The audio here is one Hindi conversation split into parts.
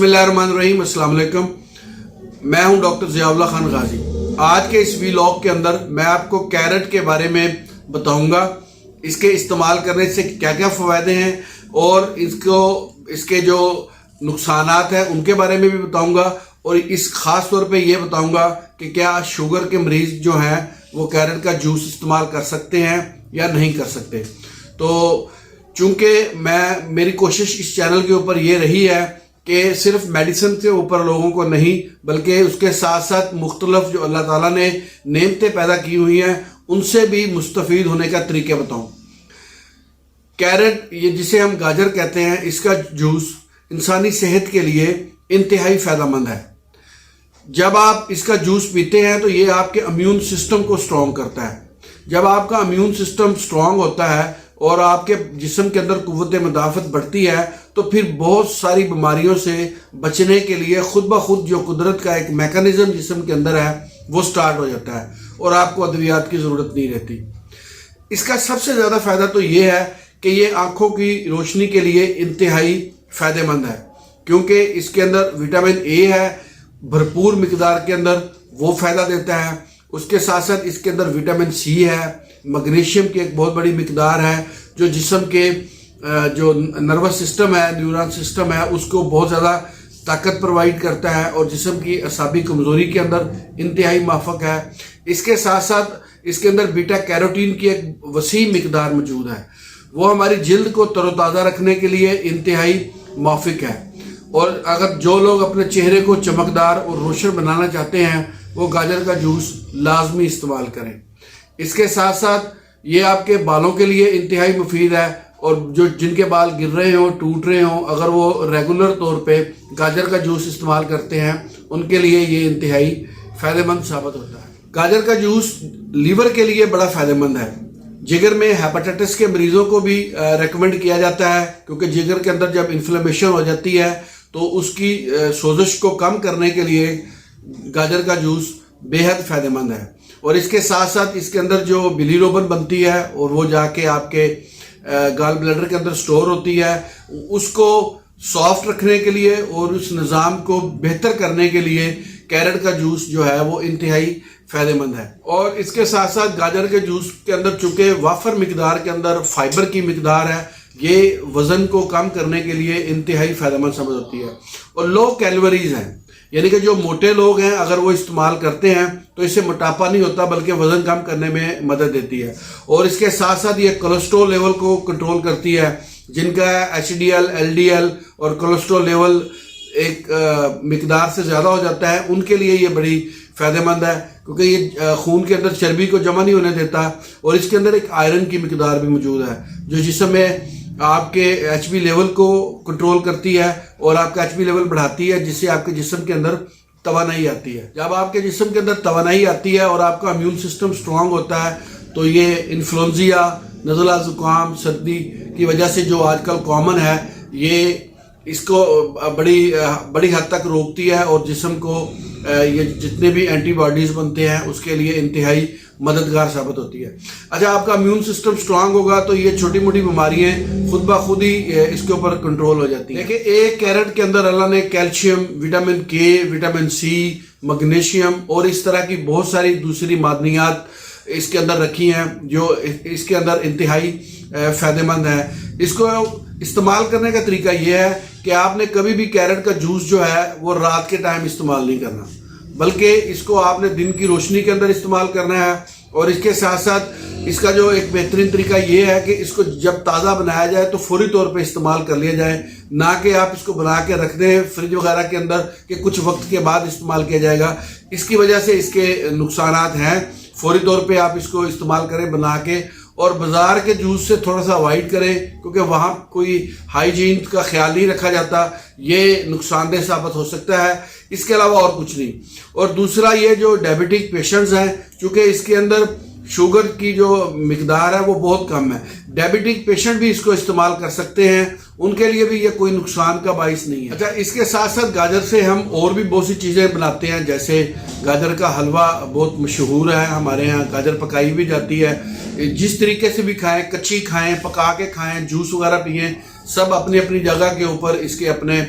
बिस्मिल्लाहिर्रहमानिर्रहीम, अस्सलाम वालेकुम। मैं हूं डॉक्टर ज़ियाउल्लाह खान गाजी। आज के इस व्लॉग के अंदर मैं आपको कैरेट के बारे में बताऊंगा, इसके इस्तेमाल करने से क्या क्या फ़ायदे हैं और इसके जो नुकसानात हैं उनके बारे में भी बताऊंगा। और इस ख़ास तौर पे ये बताऊंगा कि क्या शुगर के मरीज़ जो हैं वो कैरेट का जूस इस्तेमाल कर सकते हैं या नहीं कर सकते। तो चूँकि मेरी कोशिश इस चैनल के ऊपर ये रही है कि सिर्फ मेडिसिन के ऊपर लोगों को नहीं, बल्कि उसके साथ साथ मुख्तलिफ जो अल्लाह ताला ने नेमतें पैदा की हुई हैं उनसे भी मुस्तफ़ीद होने का तरीका बताऊं। कैरेट, ये जिसे हम गाजर कहते हैं, इसका जूस इंसानी सेहत के लिए इंतहाई फ़ायदेमंद है। जब आप इसका जूस पीते हैं तो ये आपके इम्यून सिस्टम को स्ट्रॉन्ग करता है। जब आपका इम्यून सिस्टम स्ट्रॉन्ग होता है और आपके जिस्म के अंदर कुव्वत मुदाफ़त बढ़ती है तो फिर बहुत सारी बीमारियों से बचने के लिए खुद ब खुद जो कुदरत का एक मैकेनिज्म जिस्म के अंदर है वो स्टार्ट हो जाता है और आपको अद्वियात की ज़रूरत नहीं रहती। इसका सबसे ज़्यादा फ़ायदा तो ये है कि ये आँखों की रोशनी के लिए इंतहाई फ़ायदेमंद है, क्योंकि इसके अंदर विटामिन ए है भरपूर मिकदार के अंदर, वो फ़ायदा देता है। उसके साथ साथ इसके अंदर विटामिन सी है, मैग्नीशियम की एक बहुत बड़ी मिकदार है जो जिस्म के जो नर्वस सिस्टम है, न्यूरॉन सिस्टम है, उसको बहुत ज़्यादा ताकत प्रोवाइड करता है और जिस्म की असाबी कमज़ोरी के अंदर इंतहाई माफ़क है। इसके साथ साथ इसके अंदर बीटा कैरोटीन की एक वसी मिकदार मौजूद है, वो हमारी जिल्द को तरोताज़ा रखने के लिए इंतहाई माफ़िक है। और अगर जो लोग अपने चेहरे को चमकदार और रोशन बनाना चाहते हैं वो गाजर का जूस लाजमी इस्तेमाल करें। इसके साथ साथ ये आपके बालों के लिए इंतहाई मुफीद है और जो जिनके बाल गिर रहे हों, टूट रहे हों, अगर वो रेगुलर तौर पे गाजर का जूस इस्तेमाल करते हैं उनके लिए ये इंतहाई फ़ायदेमंद साबित होता है। गाजर का जूस लीवर के लिए बड़ा फ़ायदेमंद है। जिगर में हेपेटाइटिस के मरीज़ों को भी रेकमेंड किया जाता है, क्योंकि जिगर के अंदर जब इन्फ्लेमेशन हो जाती है तो उसकी सोजिश को कम करने के लिए गाजर का जूस बेहद फ़ायदेमंद है। और इसके साथ साथ इसके अंदर जो बिलीरुबिन बनती है और वो जाके आपके गॉल ब्लैडर के अंदर स्टोर होती है, उसको सॉफ्ट रखने के लिए और उस निज़ाम को बेहतर करने के लिए कैरेट का जूस जो है वो इंतहाई फ़ायदेमंद है। और इसके साथ साथ गाजर के जूस के अंदर चूँकि वाफर मिकदार के अंदर फाइबर की मिकदार है, ये वज़न को कम करने के लिए इंतहाई फ़ायदेमंद साबित होती है। और लो कैलोरीज हैं, यानी कि जो मोटे लोग हैं अगर वो इस्तेमाल करते हैं तो इससे मोटापा नहीं होता बल्कि वज़न कम करने में मदद देती है। और इसके साथ साथ ये कोलेस्ट्रॉल लेवल को कंट्रोल करती है। जिनका HDL, LDL और कोलेस्ट्रॉल लेवल एक मिकदार से ज़्यादा हो जाता है उनके लिए ये बड़ी फ़ायदेमंद है, क्योंकि ये खून के अंदर चर्बी को जमा नहीं होने देता। और इसके अंदर एक आयरन की मिकदार भी मौजूद है जो जिस्म में आपके HB लेवल को कंट्रोल करती है और आपका HB लेवल बढ़ाती है, जिससे आपके जिस्म के अंदर तवानाई आती है। जब आपके जिस्म के अंदर तवानाई आती है और आपका इम्यून सिस्टम स्ट्रांग होता है तो ये इन्फ्लुएंजा, नज़ला, ज़ुकाम, सर्दी की वजह से जो आजकल कॉमन है ये इसको बड़ी हद तक रोकती है और जिस्म को ये जितने भी एंटीबॉडीज़ बनते हैं उसके लिए इंतहाई मददगार साबित होती है। अच्छा, आपका इम्यून सिस्टम स्ट्रांग होगा तो ये छोटी मोटी बीमारियां खुद ब खुद ही इसके ऊपर कंट्रोल हो जाती हैं। देखिए, एक कैरेट के अंदर अल्लाह ने कैल्शियम, विटामिन के, विटामिन सी, मैग्नीशियम और इस तरह की बहुत सारी दूसरी मादनियात इसके अंदर रखी हैं जो इसके अंदर इंतहाई फ़ायदेमंद है। इसको इस्तेमाल करने का तरीका यह है कि आपने कभी भी कैरेट का जूस जो है वो रात के टाइम इस्तेमाल नहीं करना, बल्कि इसको आपने दिन की रोशनी के अंदर इस्तेमाल करना है। और इसके साथ साथ इसका जो एक बेहतरीन तरीका ये है कि इसको जब ताज़ा बनाया जाए तो फौरी तौर पे इस्तेमाल कर लिया जाए, ना कि आप इसको बना के रख दें फ्रिज वगैरह के अंदर कि कुछ वक्त के बाद इस्तेमाल किया जाएगा। इसकी वजह से इसके नुकसानात हैं। फौरी तौर पे आप इसको इस्तेमाल करें बना के, और बाज़ार के जूस से थोड़ा सा अवॉइड करें क्योंकि वहाँ कोई हाइजीन का ख्याल नहीं रखा जाता, ये नुकसानदेह साबित हो सकता है। इसके अलावा और कुछ नहीं। और दूसरा, ये जो डायबिटिक पेशेंट्स हैं, चूँकि इसके अंदर शुगर की जो मिकदार है वो बहुत कम है, डायबिटिक पेशेंट भी इसको इस्तेमाल कर सकते हैं, उनके लिए भी ये कोई नुकसान का बाइस नहीं है। अच्छा, इसके साथ साथ गाजर से हम और भी बहुत सी चीज़ें बनाते हैं, जैसे गाजर का हलवा बहुत मशहूर है हमारे यहाँ। गाजर पकाई भी जाती है, जिस तरीके से भी खाएं, कच्ची खाएं, पका के खाएं, जूस वगैरह पिएं, सब अपनी अपनी जगह के ऊपर इसके अपने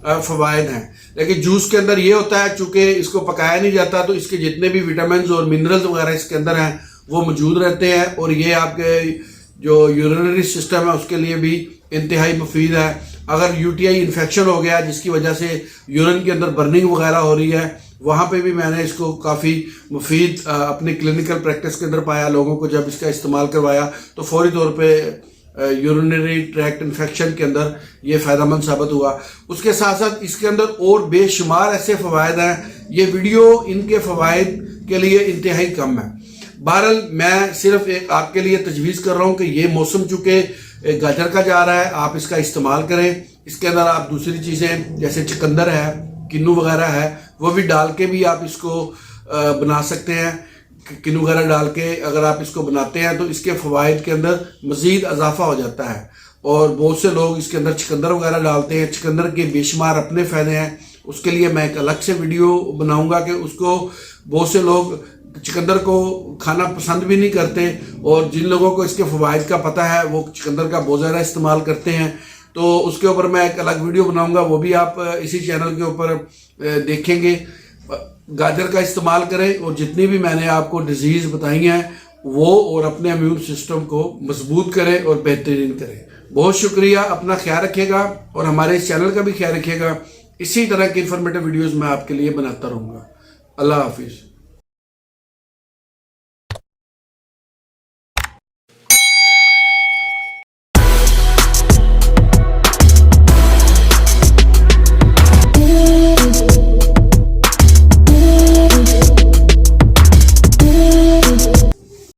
फ़वाइद हैं। लेकिन जूस के अंदर ये होता है, चूँकि इसको पकाया नहीं जाता तो इसके जितने भी विटामिन और मिनरल्स वगैरह इसके अंदर हैं वो मौजूद रहते हैं, और ये आपके जो यूरिनरी सिस्टम है उसके लिए भी इंतहाई मुफीद है। अगर यूटीआई इन्फेक्शन हो गया जिसकी वजह से यूरिन के अंदर बर्निंग वगैरह हो रही है, वहाँ पे भी मैंने इसको काफ़ी मुफीद अपनी क्लिनिकल प्रैक्टिस के अंदर पाया। लोगों को जब इसका इस्तेमाल करवाया तो फौरी तौर पे यूरिनरी ट्रैक्ट इन्फेक्शन के अंदर ये फ़ायदेमंद साबित हुआ। उसके साथ साथ इसके अंदर और बेशुमार ऐसे फ़वाइद हैं, ये वीडियो इनके फ़वाइद के लिए इंतहाई कम है। बहरहाल मैं सिर्फ एक आपके लिए तजवीज़ कर रहा हूँ कि ये मौसम चूँकि गाजर का जा रहा है, आप इसका इस्तेमाल करें। इसके अंदर आप दूसरी चीज़ें जैसे चुकंदर है, किन्नू वगैरह है, वो भी डाल के भी आप इसको बना सकते हैं। किन्नू वगैरह डाल के अगर आप इसको बनाते हैं तो इसके फ़वाइद के अंदर मज़ीद इजाफा हो जाता है। और बहुत से लोग इसके अंदर चुकंदर वगैरह डालते हैं। चुकंदर के बेशुमार अपने फ़ायदे हैं, उसके लिए मैं एक अलग से वीडियो बनाऊंगा कि उसको बहुत से लोग चुकंदर को खाना पसंद भी नहीं करते, और जिन लोगों को इसके फ़वाइद का पता है वो चुकंदर का बहुत ज़्यादा इस्तेमाल करते हैं। तो उसके ऊपर मैं एक अलग वीडियो बनाऊंगा, वो भी आप इसी चैनल के ऊपर देखेंगे। गाजर का इस्तेमाल करें और जितनी भी मैंने आपको डिजीज़ बताई हैं वो, और अपने इम्यून सिस्टम को मजबूत करें और बेहतरीन करें। बहुत शुक्रिया, अपना ख्याल रखिएगा और हमारे इस चैनल का भी ख्याल रखिएगा। इसी तरह की इंफॉर्मेटिव वीडियोज़ मैं आपके लिए बनाता रहूँगा। अल्लाह हाफिज़।